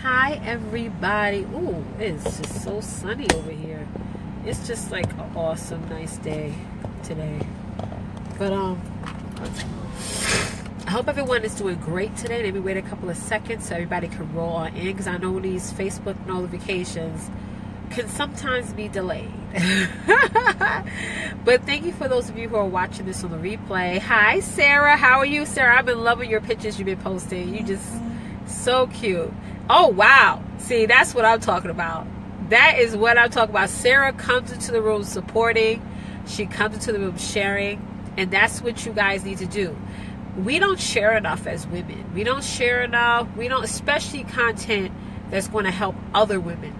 Hi everybody. Ooh, it's just so sunny over here. It's just like an awesome, nice day today. But I hope everyone is doing great today. Let me wait a couple of seconds so everybody can roll on in, because I know these Facebook notifications can sometimes be delayed. But thank you for those of you who are watching this on the replay. Hi Sarah, how are you? Sarah, I've been loving your pictures you've been posting. You just so cute. Oh wow, see, that's what I'm talking about. That is what I'm talking about. Sarah comes into the room supporting, she comes into the room sharing, and that's what you guys need to do. We don't share enough as women. We don't share enough. We don't, especially content that's going to help other women.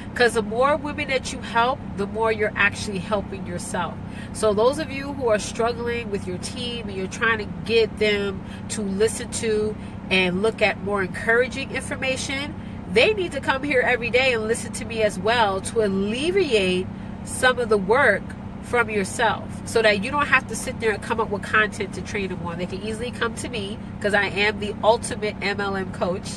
Because the more women that you help, the more you're actually helping yourself. So those of you who are struggling with your team and you're trying to get them to listen to and look at more encouraging information, they need to come here every day and listen to me as well, to alleviate some of the work from yourself, so that you don't have to sit there and come up with content to train them on. They can easily come to me, because I am the ultimate MLM coach,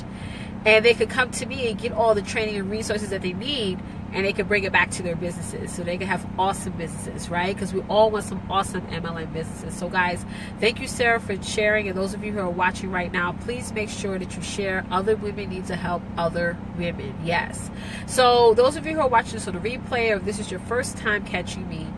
and they could come to me and get all the training and resources that they need, and they can bring it back to their businesses so they can have awesome businesses, right? Because we all want some awesome MLM businesses. So guys, thank you Sarah for sharing, and those of you who are watching right now, please make sure that you share. Other women need to help other women. Yes. So those of you who are watching this on the replay, or if this is your first time catching me,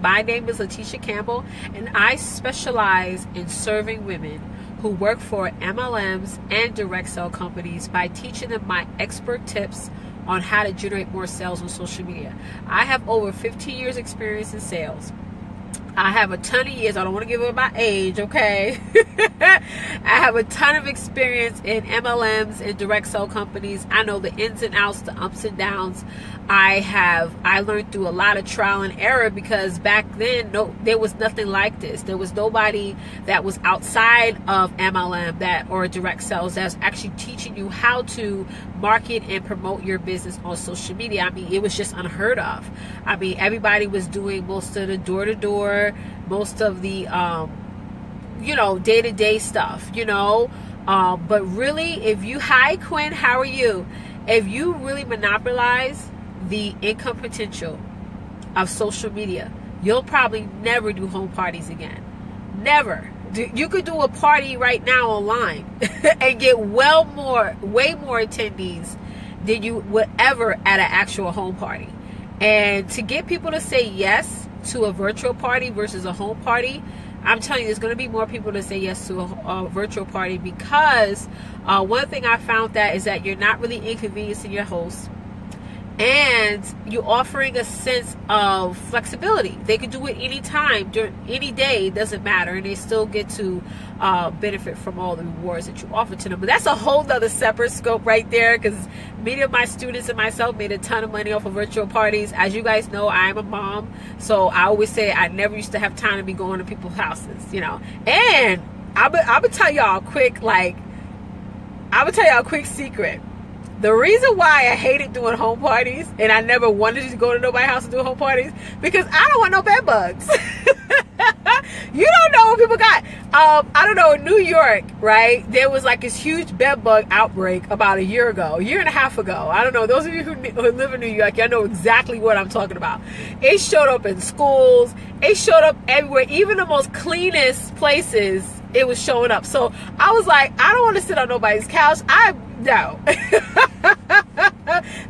my name is Letitia Campbell, and I specialize in serving women who work for MLMs and direct sell companies by teaching them my expert tips on how to generate more sales on social media. I have over 15 years experience in sales. I have a ton of years. I don't want to give up my age, okay? I have a ton of experience in MLMs and direct sell companies. I know the ins and outs, the ups and downs. I learned through a lot of trial and error, because back then there was nothing like this. There was nobody that was outside of MLM or direct sales that's actually teaching you how to market and promote your business on social media. I mean, it was just unheard of. I mean, everybody was doing most of the door-to-door, most of the day-to-day stuff, but really, hi Quinn, how are you? If you really monopolize the income potential of social media, you'll probably never do home parties again. Never. You could do a party right now online and get way more attendees than you would ever at an actual home party. And to get people to say yes to a virtual party versus a home party, I'm telling you, there's going to be more people to say yes to a virtual party, because one thing I found is that you're not really inconveniencing your host, and you're offering a sense of flexibility. They can do it anytime, during any day, it doesn't matter, and they still get to benefit from all the rewards that you offer to them. But that's a whole other separate scope right there, because many of my students and myself made a ton of money off of virtual parties. As you guys know, I'm a mom, so I always say I never used to have time to be going to people's houses, And I would tell y'all a quick secret. The reason why I hated doing home parties, and I never wanted to go to nobody's house and do home parties, because I don't want no bed bugs. You don't know what people got. I don't know, in New York, right, there was like this huge bed bug outbreak about a year and a half ago. I don't know, those of you who live in New York, y'all know exactly what I'm talking about. It showed up in schools. It showed up everywhere. Even the most cleanest places, it was showing up. So I was like, I don't want to sit on nobody's couch. No.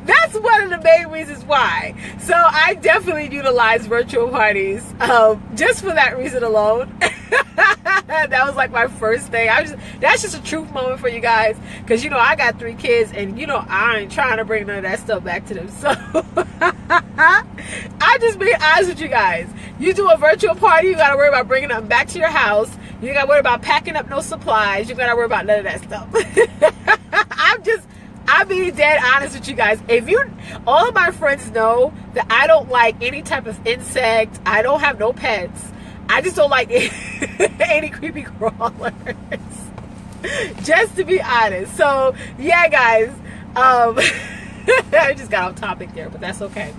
That's one of the main reasons why. So I definitely utilize virtual parties just for that reason alone. That was like my first thing. That's just a truth moment for you guys, because I got 3 kids, and I ain't trying to bring none of that stuff back to them. So I just being honest with you guys. You do a virtual party, you gotta worry about bringing them back to your house. You gotta worry about packing up no supplies. You gotta worry about none of that stuff. I'm being dead honest with you guys. All of my friends know that I don't like any type of insect. I don't have no pets. I just don't like any creepy crawlers. Just to be honest. So yeah, guys. I just got off topic there, but that's okay.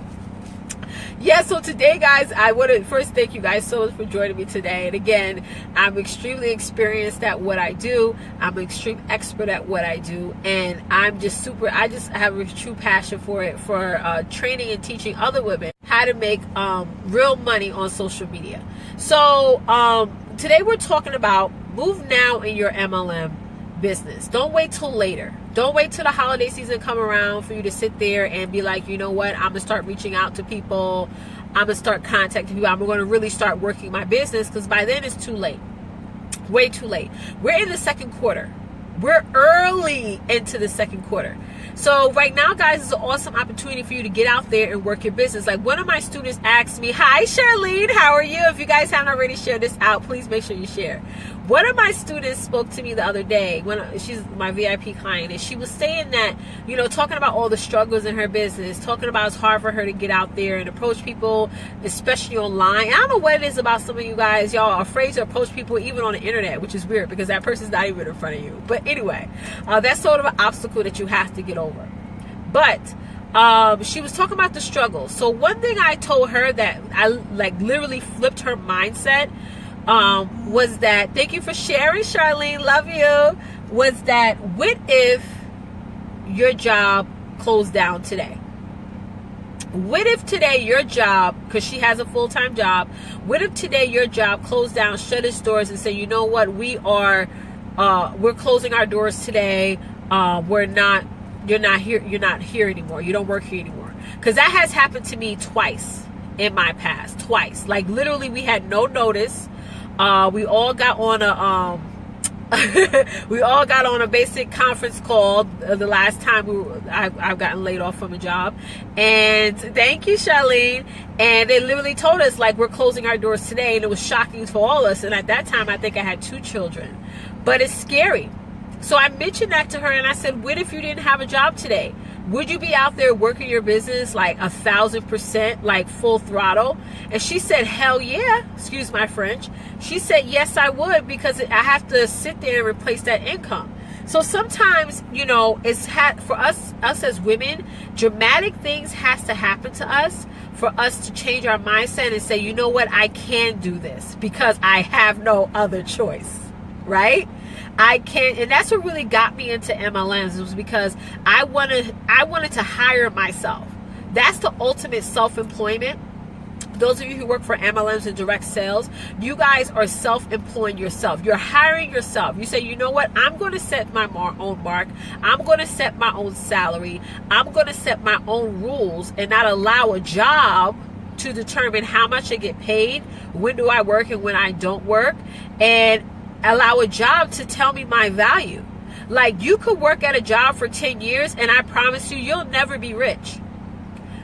Yeah, so today, guys, I want to first thank you guys so much for joining me today. And again, I'm extremely experienced at what I do. I'm an extreme expert at what I do. And I just have a true passion for it, for training and teaching other women how to make real money on social media. So today we're talking about move now in your MLM business. Don't wait till later. Don't wait till the holiday season come around for you to sit there and be like, you know what, I'm going to start reaching out to people. I'm going to start contacting people. I'm going to really start working my business, because by then it's too late. Way too late. We're in the second quarter. We're early into the second quarter. So right now, guys, is an awesome opportunity for you to get out there and work your business. Like one of my students asked me, hi, Charlene, how are you? If you guys haven't already shared this out, please make sure you share. One of my students spoke to me the other day, when she's my VIP client, and she was saying that, you know, talking about all the struggles in her business, talking about it's hard for her to get out there and approach people, especially online. I don't know what it is about some of you guys. Y'all are afraid to approach people even on the internet, which is weird because that person's not even in front of you. But anyway, that's sort of an obstacle that you have to get over. But she was talking about the struggle. So one thing I told her that I like literally flipped her mindset was that, thank you for sharing, Charlene, love you, was that what if your job closed down today? What if today your job, because she has a full-time job, what if today your job closed down, shut its doors, and say, you know what, we're closing our doors today, you're not here anymore, you don't work here anymore? Because that has happened to me twice in my past, twice. Like literally we had no notice. We all got on a basic conference call the last time I've gotten laid off from a job. And thank you, Charlene. And they literally told us, like, we're closing our doors today. And it was shocking for all of us. And at that time, I think I had 2 children. But it's scary. So I mentioned that to her, and I said, what if you didn't have a job today? Would you be out there working your business like 1,000%, like full throttle? And she said, hell yeah. Excuse my French. She said, yes, I would, because I have to sit there and replace that income. So sometimes, you know, for us as women, dramatic things has to happen to us for us to change our mindset and say, you know what, I can do this because I have no other choice, right? I can't, and that's what really got me into MLMs. It was because I wanted to hire myself. That's the ultimate self-employment. Those of you who work for MLMs and direct sales, you guys are self-employing yourself. You're hiring yourself. You say, you know what? I'm going to set my own mark. I'm going to set my own salary. I'm going to set my own rules and not allow a job to determine how much I get paid, when do I work and when I don't work, and allow a job to tell me my value. Like, you could work at a job for 10 years and I promise you, you'll never be rich.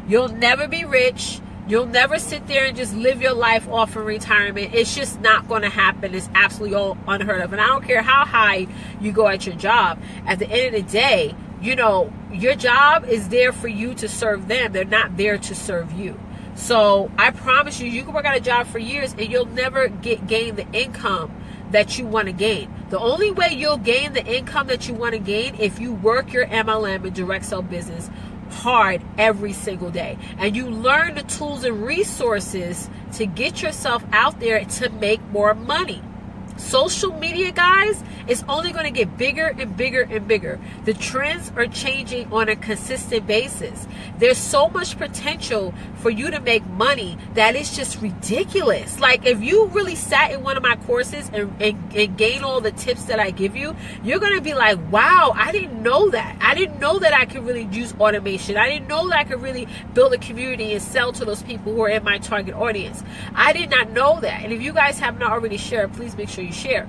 You'll never be rich. You'll never sit there and just live your life off of retirement. It's just not going to happen. It's absolutely all unheard of. And I don't care how high you go at your job. At the end of the day, you know, your job is there for you to serve them. They're not there to serve you. So I promise you, you can work at a job for years and you'll never gain the income that you want to gain. The only way you'll gain the income that you want to gain if you work your MLM and direct sell business hard every single day, and you learn the tools and resources to get yourself out there to make more money. Social media, guys, is only going to get bigger and bigger and bigger. The trends are changing on a consistent basis. There's so much potential for you to make money that is just ridiculous. Like, if you really sat in one of my courses and gain all the tips that I give you, you're going to be like, wow, I didn't know that. I didn't know that I could really use automation. I didn't know that I could really build a community and sell to those people who are in my target audience. I did not know that. And if you guys have not already shared, please make sure you share.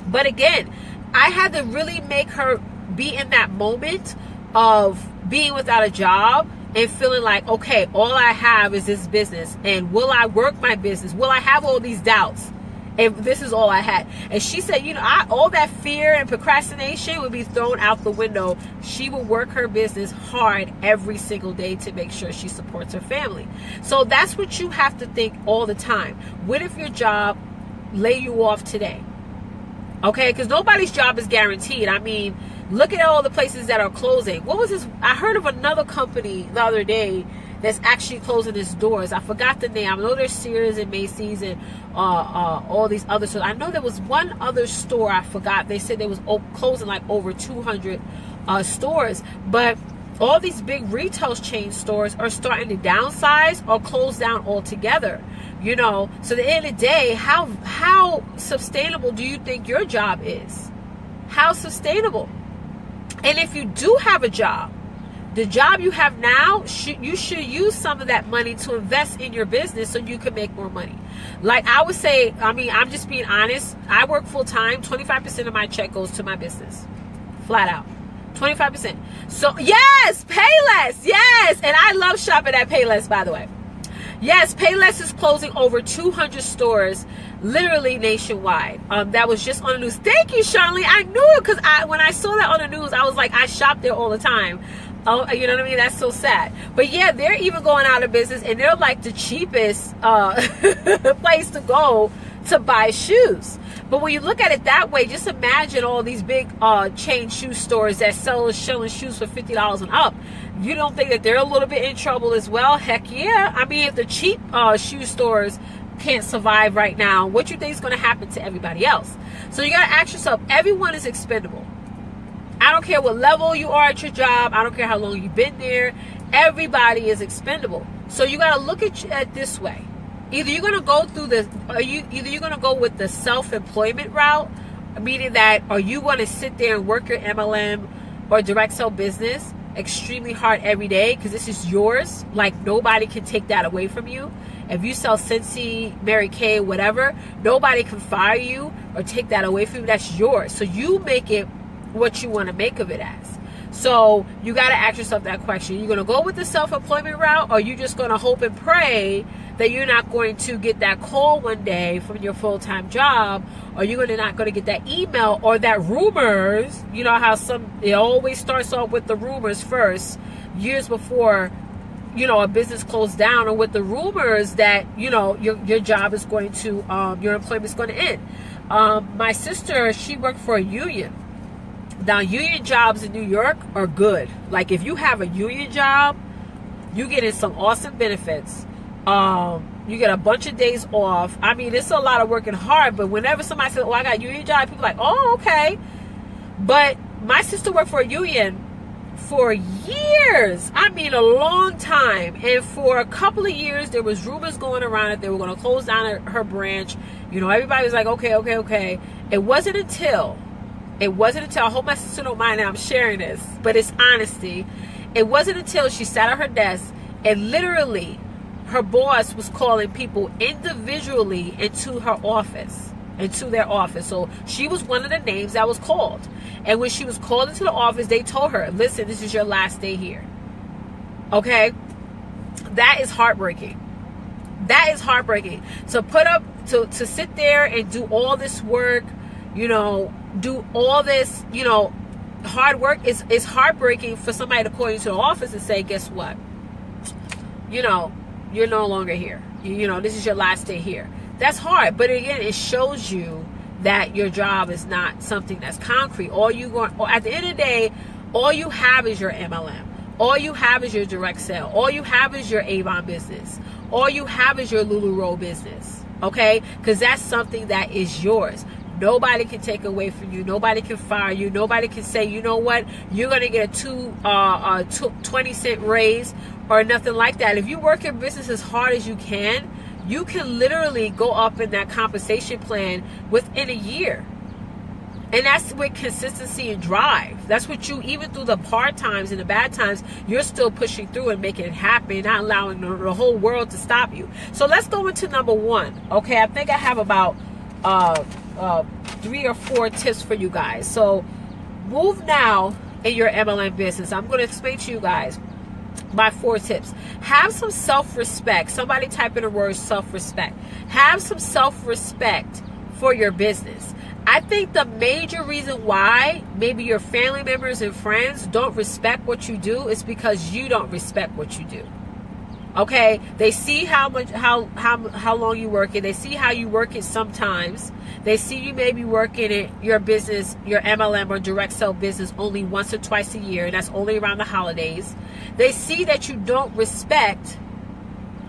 But again, I had to really make her be in that moment of being without a job and feeling like, okay, all I have is this business, and will I work my business? Will I have all these doubts? And this is all I had. And she said, you know, all that fear and procrastination would be thrown out the window. She will work her business hard every single day to make sure she supports her family. So that's what you have to think all the time. What if your job lay you off today? Okay, because nobody's job is guaranteed. I mean, look at all the places that are closing. What was this? I heard of another company the other day that's actually closing its doors. I forgot the name. I know there's Sears and Macy's and all these other stores. I know there was one other store I forgot. They said they was closing like over 200 stores, but all these big retail chain stores are starting to downsize or close down altogether. You know, so at the end of the day, how sustainable do you think your job is? How sustainable? And if you do have a job, the job you have now, you should use some of that money to invest in your business so you can make more money. Like I would say, I mean, I'm just being honest. I work full time. 25% of my check goes to my business. Flat out. 25%. So yes, Payless. Yes. And I love shopping at Payless, by the way. Yes, Payless is closing over 200 stores, literally nationwide. That was just on the news. Thank you, Charlene. I knew it because when I saw that on the news, I was like, I shop there all the time. Oh, you know what I mean? That's so sad. But yeah, they're even going out of business, and they're like the cheapest place to go to buy shoes. But when you look at it that way, just imagine all these big chain shoe stores that selling shoes for $50 and up. You don't think that they're a little bit in trouble as well? Heck yeah. I mean, if the cheap shoe stores can't survive right now, what you think is going to happen to everybody else? So you got to ask yourself, everyone is expendable. I don't care what level you are at your job. I don't care how long you've been there. Everybody is expendable. So you got to look at it this way. Either you're going to go through either you're going to go with the self-employment route, meaning that, are you going to sit there and work your MLM or direct sell business extremely hard every day because this is yours? Like nobody can take that away from you. If you sell Scentsy, Mary Kay, whatever, nobody can fire you or take that away from you. That's yours. So you make it what you want to make of it as. So you got to ask yourself that question. You're going to go with the self-employment route, or are you just going to hope and pray that you're not going to get that call one day from your full-time job, or you're not going to get that email or that rumors? You know how it always starts off with the rumors first, years before, you know, a business closed down, or with the rumors that, you know, your job is going to, your employment is going to end. My sister, she worked for a union. Now, union jobs in New York are good. Like, if you have a union job, you get in some awesome benefits. You get a bunch of days off. I mean, it's a lot of working hard, but whenever somebody says, oh, I got a union job, people are like, oh, okay. But my sister worked for a union for years. I mean, a long time. And for a couple of years, there was rumors going around that they were going to close down her branch. You know, everybody was like, okay. It wasn't until, I hope my sister don't mind that I'm sharing this, but it's honesty. It wasn't until she sat at her desk and literally her boss was calling people individually into her office, into their office. So she was one of the names that was called. And when she was called into the office, they told her, listen, this is your last day here. Okay? That is heartbreaking. That is heartbreaking. To sit there and do all this work, you know, do all this, you know, hard work is heartbreaking for somebody to call you to the office and say, guess what? You know, you're no longer here. You know, this is your last day here. That's hard. But again, it shows you that your job is not something that's concrete. At the end of the day, all you have is your MLM. All you have is your direct sale. All you have is your Avon business. All you have is your LuLaRoe business. Okay? Because that's something that is yours. Nobody can take away from you. Nobody can fire you. Nobody can say, you know what, you're going to get a 20-cent raise or nothing like that. If you work your business as hard as you can literally go up in that compensation plan within a year. And that's with consistency and drive. That's what even through the hard times and the bad times, you're still pushing through and making it happen, not allowing the whole world to stop you. So let's go into number one. Okay, I think I have about 3 or 4 tips for you guys. So move now in your MLM business. I'm going to explain to you guys my 4 tips. Have some self-respect. Somebody type in the word self-respect. Have some self-respect for your business. I think the major reason why maybe your family members and friends don't respect what you do is because you don't respect what you do. Okay, they see how long you work it. They see how you work it sometimes. They see you maybe working it, your business, your MLM or direct sell business only once or twice a year, and that's only around the holidays. They see that you don't respect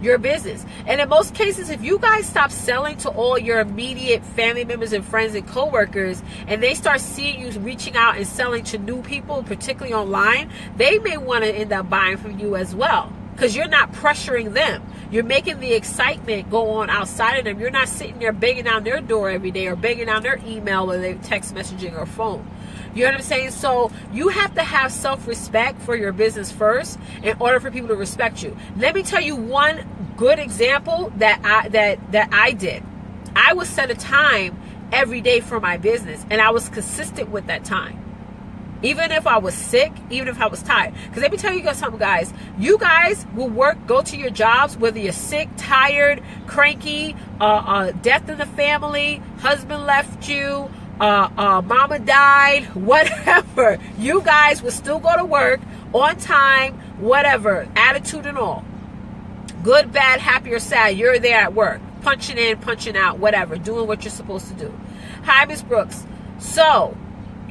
your business. And in most cases, if you guys stop selling to all your immediate family members and friends and coworkers, and they start seeing you reaching out and selling to new people, particularly online, they may want to end up buying from you as well, because you're not pressuring them. You're making the excitement go on outside of them. You're not sitting there banging down their door every day or banging down their email or their text messaging or phone. You know what I'm saying? So you have to have self-respect for your business first in order for people to respect you. Let me tell you one good example that I did. I would set a time every day for my business, and I was consistent with that time. Even if I was sick, even if I was tired. Because let me tell you guys something, guys. You guys will go to your jobs, whether you're sick, tired, cranky, death in the family, husband left you, mama died, whatever. You guys will still go to work on time, whatever, attitude and all. Good, bad, happy or sad, you're there at work. Punching in, punching out, whatever. Doing what you're supposed to do. Hi, Ms. Brooks. So,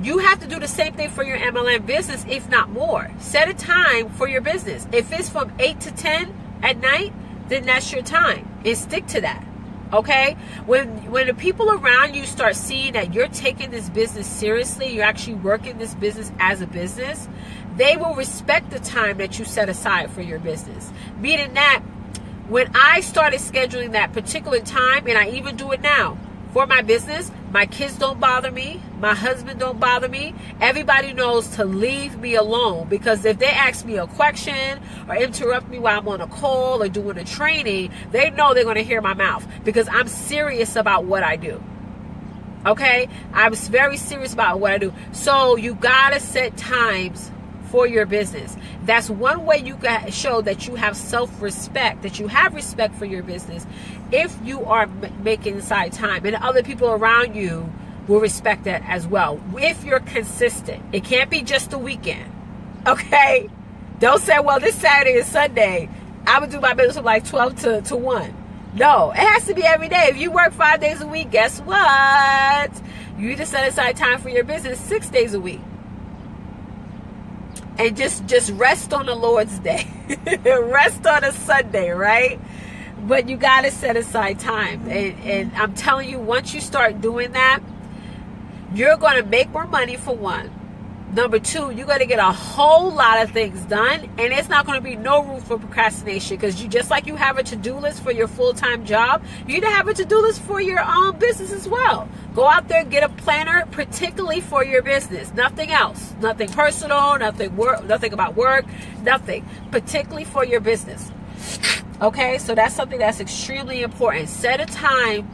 you have to do the same thing for your MLM business, if not more. Set a time for your business. If it's from 8 to 10 at night, then that's your time. And stick to that. Okay? When the people around you start seeing that you're taking this business seriously, you're actually working this business as a business, they will respect the time that you set aside for your business. Meaning that when I started scheduling that particular time, and I even do it now, for my business, my kids don't bother me. My husband don't bother me. Everybody knows to leave me alone, because if they ask me a question or interrupt me while I'm on a call or doing a training, they know they're going to hear my mouth, because I'm serious about what I do. Okay? I'm very serious about what I do. So you got to set times for your business. That's one way you can show that you have self-respect, that you have respect for your business, if you are making side time, and other people around you will respect that as well. If you're consistent, it can't be just the weekend. Okay? Don't say, well, this Saturday and Sunday, I would do my business from like 12 to 1. No, it has to be every day. If you work 5 days a week, guess what? You need to set aside time for your business 6 days a week. And just rest on the Lord's day. Rest on a Sunday, right? But you got to set aside time. And I'm telling you, once you start doing that, you're going to make more money, for one. Number two, you're going to get a whole lot of things done. And it's not going to be no room for procrastination. Because just like you have a to-do list for your full-time job, you need to have a to-do list for your own business as well. Go out there and get a planner, particularly for your business. Nothing else. Nothing personal, nothing about work, nothing. Particularly for your business. Okay, so that's something that's extremely important. Set a time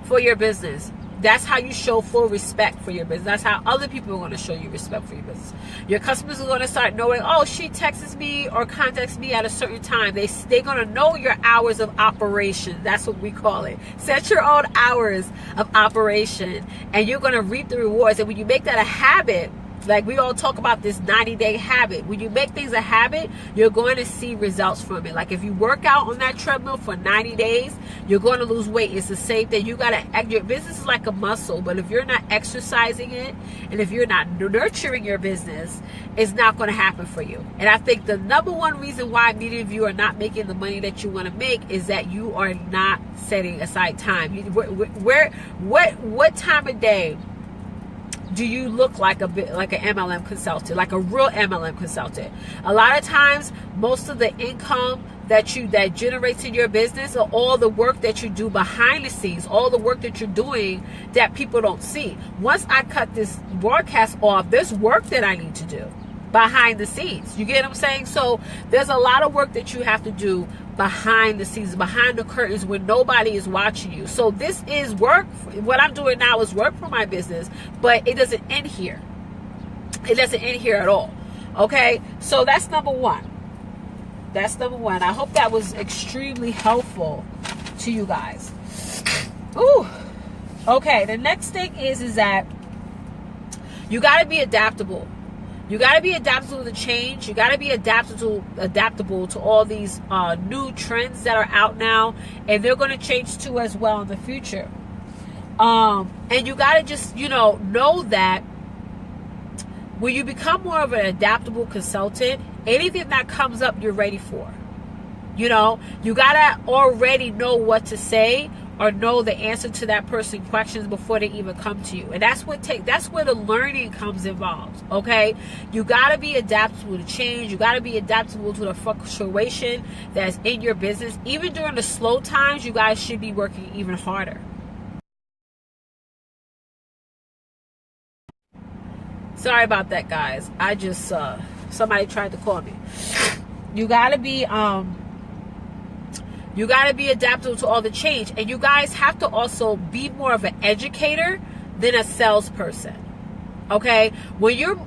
for your business. That's how you show full respect for your business. That's how other people are going to show you respect for your business. Your customers are going to start knowing, oh, she texts me or contacts me at a certain time. They're going to know your hours of operation. That's what we call it. Set your own hours of operation, and you're going to reap the rewards. And when you make that a habit, like we all talk about this 90-day habit. When you make things a habit, you're going to see results from it. Like if you work out on that treadmill for 90 days, you're going to lose weight. It's the same thing. You got to, your business is like a muscle, but if you're not exercising it, and if you're not nurturing your business, it's not going to happen for you. And I think the number one reason why many of you are not making the money that you want to make is that you are not setting aside time. What time of day do you look like an MLM consultant, like a real MLM consultant? A lot of times, most of the income that generates in your business are all the work that you do behind the scenes, all the work that you're doing that people don't see. Once I cut this broadcast off, there's work that I need to do behind the scenes. You get what I'm saying? So there's a lot of work that you have to do behind the scenes, behind the curtains, when nobody is watching you. So this is work. What I'm doing now is work for my business, but it doesn't end here. It doesn't end here at all. Okay? So that's number one. That's number one. I hope that was extremely helpful to you guys. Ooh. Okay, the next thing is that you got to be adaptable. You got to be adaptable to change. You got to be adaptable to all these new trends that are out now, and they're going to change too as well in the future. And you got to just, know that when you become more of an adaptable consultant, anything that comes up, you're ready for. You got to already know what to say or know the answer to that person's questions before they even come to you. And that's where the learning comes involved, okay? You got to be adaptable to change. You got to be adaptable to the fluctuation that's in your business. Even during the slow times, you guys should be working even harder. Sorry about that, guys. I just somebody tried to call me. You gotta be adaptable to all the change, and you guys have to also be more of an educator than a salesperson. Okay, when you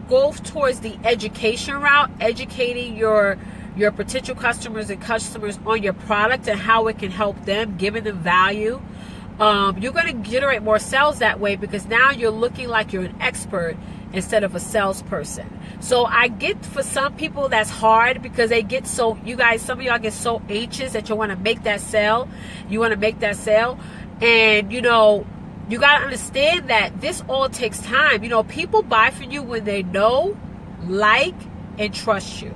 go towards the education route, educating your potential customers and customers on your product and how it can help them, giving them value. You're going to generate more sales that way, because now you're looking like you're an expert instead of a salesperson. So I get, for some people that's hard, because they get so, some of y'all get so anxious that you want to make that sale. And you got to understand that this all takes time. People buy from you when they know, like, and trust you.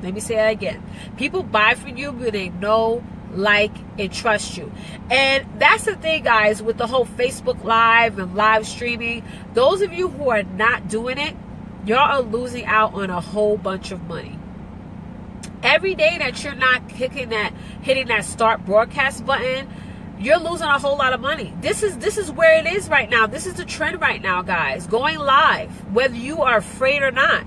Let me say that again. People buy from you when they know, like, and trust you. And that's the thing, guys, with the whole Facebook Live and live streaming. Those of you who are not doing it, y'all are losing out on a whole bunch of money. Every day that you're not hitting that start broadcast button, you're losing a whole lot of money. This is where it is right now. This is the trend right now, guys. Going live, whether you are afraid or not.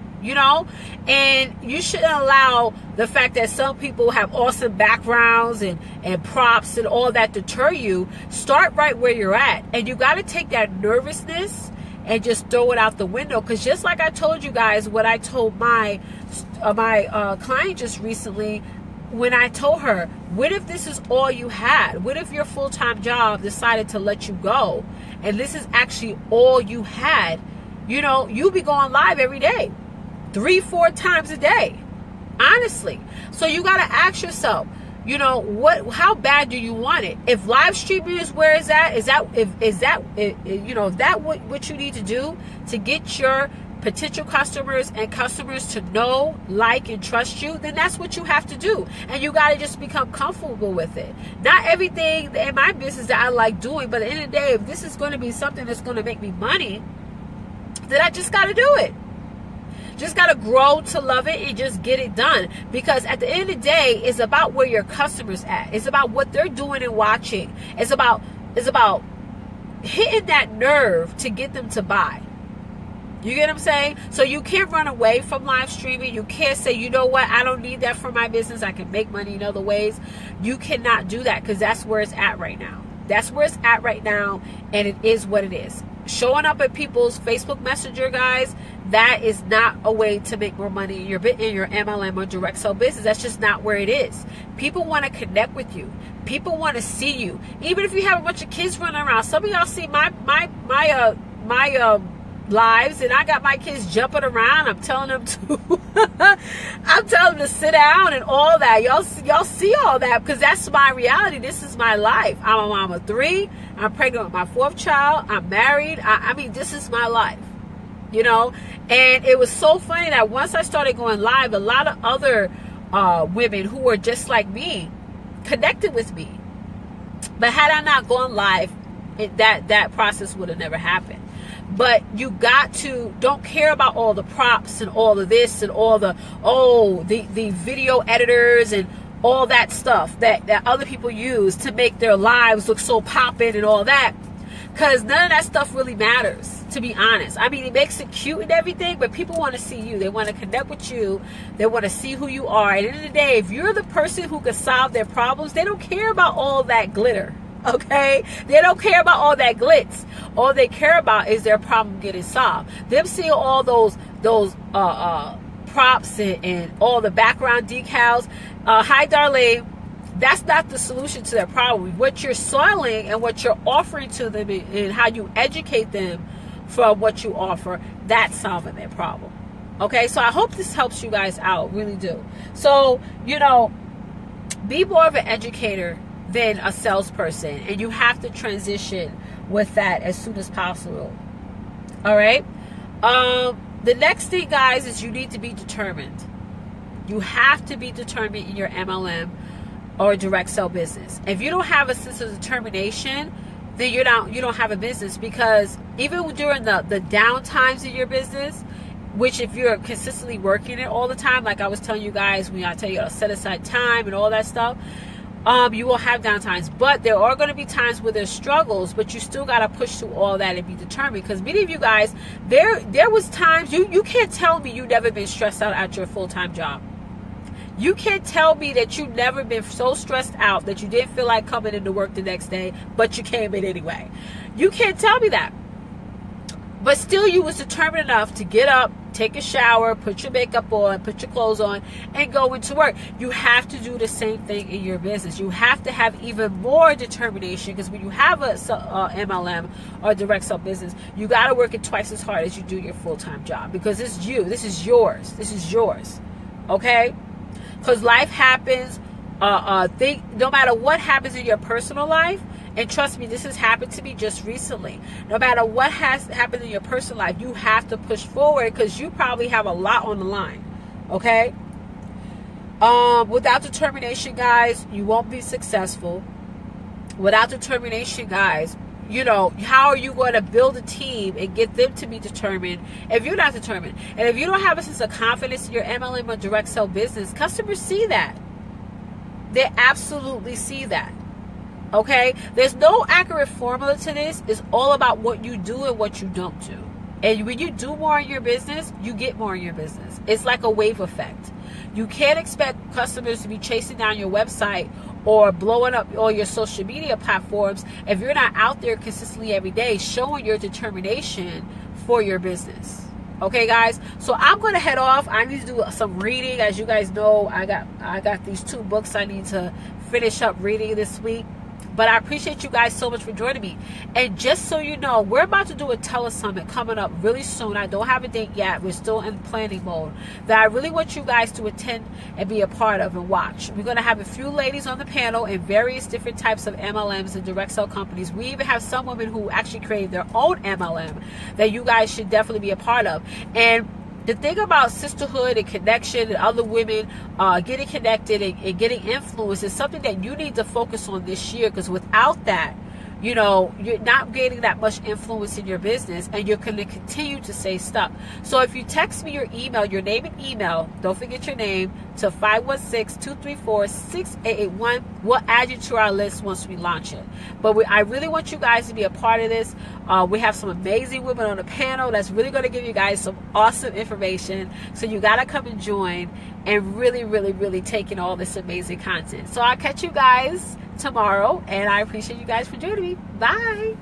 And you shouldn't allow the fact that some people have awesome backgrounds and props and all that deter you. Start right where you're at, and you got to take that nervousness and just throw it out the window. Because just like I told you guys, what I told my client just recently, when I told her, what if this is all you had? What if your full-time job decided to let you go, and this is actually all you had? You'll be going live every day, 3-4 times a day, honestly. So you got to ask yourself, how bad do you want it? If live streaming is where it's at, is that what you need to do to get your potential customers and customers to know, like, and trust you, then that's what you have to do. And you got to just become comfortable with it. Not everything in my business that I like doing, but at the end of the day, if this is going to be something that's going to make me money, then I just got to do it. Just got to grow to love it and just get it done. Because at the end of the day, it's about where your customer's at. It's about what they're doing and watching. It's about hitting that nerve to get them to buy. You get what I'm saying? So you can't run away from live streaming. You can't say, you know what, I don't need that for my business. I can make money in other ways. You cannot do that, because that's where it's at right now. That's where it's at right now, and it is what it is. Showing up at people's Facebook Messenger, guys, that is not a way to make more money in your MLM or direct sell business. That's just not where it is. People want to connect with you. People want to see you. Even if you have a bunch of kids running around. Some of y'all see my lives, and I got my kids jumping around. I'm telling them to sit down and all that. Y'all see all that, because that's my reality. This is my life. I'm a mom of 3. I'm pregnant with my 4th child. I'm married. I mean, this is my life, and it was so funny that once I started going live, a lot of other women who were just like me connected with me. But had I not gone live, that process would have never happened. But you got to, don't care about all the props and all of this and all the video editors and all that stuff that other people use to make their lives look so poppin' and all that. Because none of that stuff really matters, to be honest. I mean, it makes it cute and everything, but people want to see you. They want to connect with you. They want to see who you are. At the end of the day, if you're the person who can solve their problems, they don't care about all that glitter. Okay, they don't care about all that glitz. All they care about is their problem getting solved. Them seeing all those props and all the background decals. Hi, Darlene. That's not the solution to their problem. What you're selling and what you're offering to them and how you educate them from what you offer, that's solving their problem. Okay, so I hope this helps you guys out, really do. So, you know, be more of an educator than a salesperson, and you have to transition with that as soon as possible. All right. The next thing, guys, is you need to be determined. You have to be determined in your MLM or direct sell business. If you don't have a sense of determination, then you don't have a business, because even during the down times in your business, which if you're consistently working it all the time, like I was telling you guys, when I tell you to set aside time and all that stuff, you will have down times. But there are going to be times where there's struggles, but you still got to push through all that and be determined. Because many of you guys, there was times, you can't tell me you've never been stressed out at your full-time job. You can't tell me that you've never been so stressed out that you didn't feel like coming into work the next day, but you came in anyway. You can't tell me that. But still, you was determined enough to get up, take a shower, put your makeup on, put your clothes on, and go into work. You have to do the same thing in your business. You have to have even more determination, because when you have a MLM or direct sell business, you got to work it twice as hard as you do your full-time job, because it's you. This is yours. This is yours. Okay? Because life happens. No matter what happens in your personal life, and trust me, this has happened to me just recently. No matter what has happened in your personal life, you have to push forward, because you probably have a lot on the line. Okay? Without determination, guys, you won't be successful. Without determination, guys, you know, how are you going to build a team and get them to be determined if you're not determined? And if you don't have a sense of confidence in your MLM or direct sell business, customers see that. They absolutely see that. Okay? There's no accurate formula to this. It's all about what you do and what you don't do. And when you do more in your business, you get more in your business. It's like a wave effect. You can't expect customers to be chasing down your website or blowing up all your social media platforms if you're not out there consistently every day showing your determination for your business. Okay, guys? So I'm going to head off. I need to do some reading. As you guys know, I got these 2 books I need to finish up reading this week. But I appreciate you guys so much for joining me. And just so you know, we're about to do a telesummit coming up really soon. I don't have a date yet. We're still in planning mode. That I really want you guys to attend and be a part of and watch. We're going to have a few ladies on the panel in various different types of MLMs and direct sell companies. We even have some women who actually create their own MLM that you guys should definitely be a part of. And the thing about sisterhood and connection and other women getting connected and getting influence is something that you need to focus on this year, because without that, you know, you're not gaining that much influence in your business, and you're going to continue to stay stuck. So if you text me your email, your name and email, don't forget your name, to 516-234-6881, we'll add you to our list once we launch it. But I really want you guys to be a part of this. We have some amazing women on the panel that's really going to give you guys some awesome information. So you got to come and join and really, really, really take in all this amazing content. So I'll catch you guys tomorrow, and I appreciate you guys for joining me. Bye.